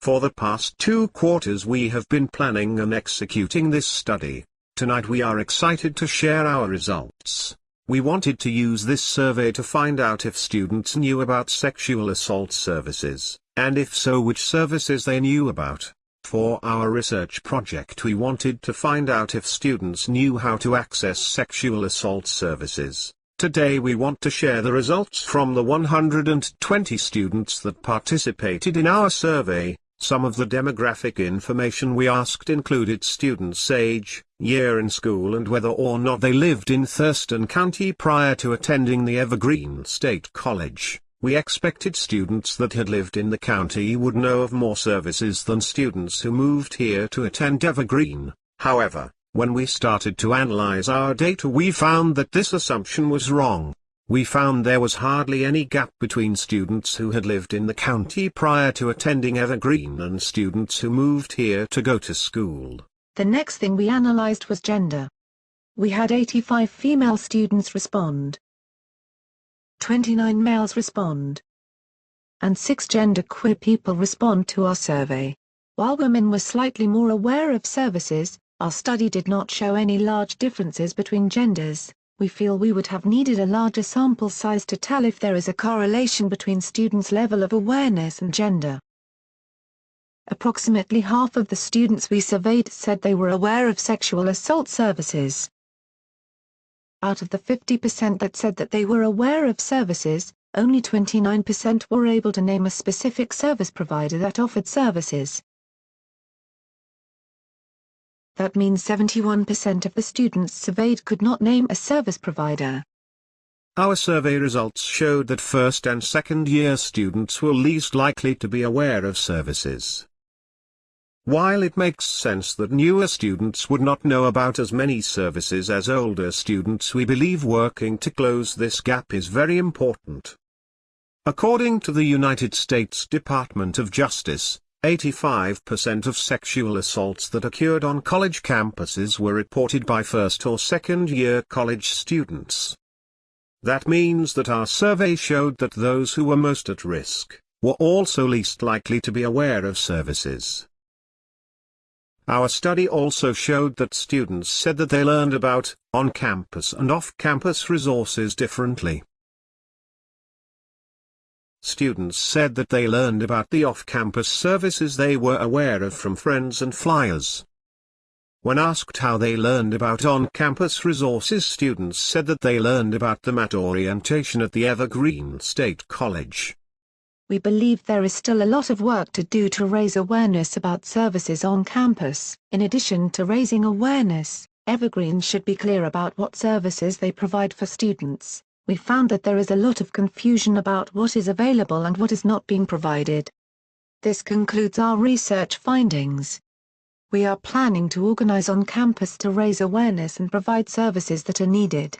For the past 2 quarters we have been planning and executing this study. Tonight we are excited to share our results. We wanted to use this survey to find out if students knew about sexual assault services, and if so which services they knew about. For our research project we wanted to find out if students knew how to access sexual assault services. Today we want to share the results from the 120 students that participated in our survey. Some of the demographic information we asked included students' age, year in school and whether or not they lived in Thurston County prior to attending the Evergreen State College. We expected students that had lived in the county would know of more services than students who moved here to attend Evergreen. However, when we started to analyze our data we found that this assumption was wrong. We found there was hardly any gap between students who had lived in the county prior to attending Evergreen and students who moved here to go to school. The next thing we analyzed was gender. We had 85 female students respond, 29 males respond, and 6 genderqueer people respond to our survey. While women were slightly more aware of services, our study did not show any large differences between genders. We feel we would have needed a larger sample size to tell if there is a correlation between students' level of awareness and gender. Approximately half of the students we surveyed said they were aware of sexual assault services. Out of the 50% that said that they were aware of services, only 29% were able to name a specific service provider that offered services. That means 71% of the students surveyed could not name a service provider. Our survey results showed that first and second year students were least likely to be aware of services. While it makes sense that newer students would not know about as many services as older students, we believe working to close this gap is very important. According to the United States Department of Justice, 85% of sexual assaults that occurred on college campuses were reported by first or second year college students. That means that our survey showed that those who were most at risk were also least likely to be aware of services. Our study also showed that students said that they learned about on-campus and off-campus resources differently. Students said that they learned about the off-campus services they were aware of from friends and flyers. When asked how they learned about on-campus resources, students said that they learned about them at orientation at the Evergreen State College. We believe there is still a lot of work to do to raise awareness about services on campus. In addition to raising awareness, Evergreen should be clear about what services they provide for students. We found that there is a lot of confusion about what is available and what is not being provided. This concludes our research findings. We are planning to organize on campus to raise awareness and provide services that are needed.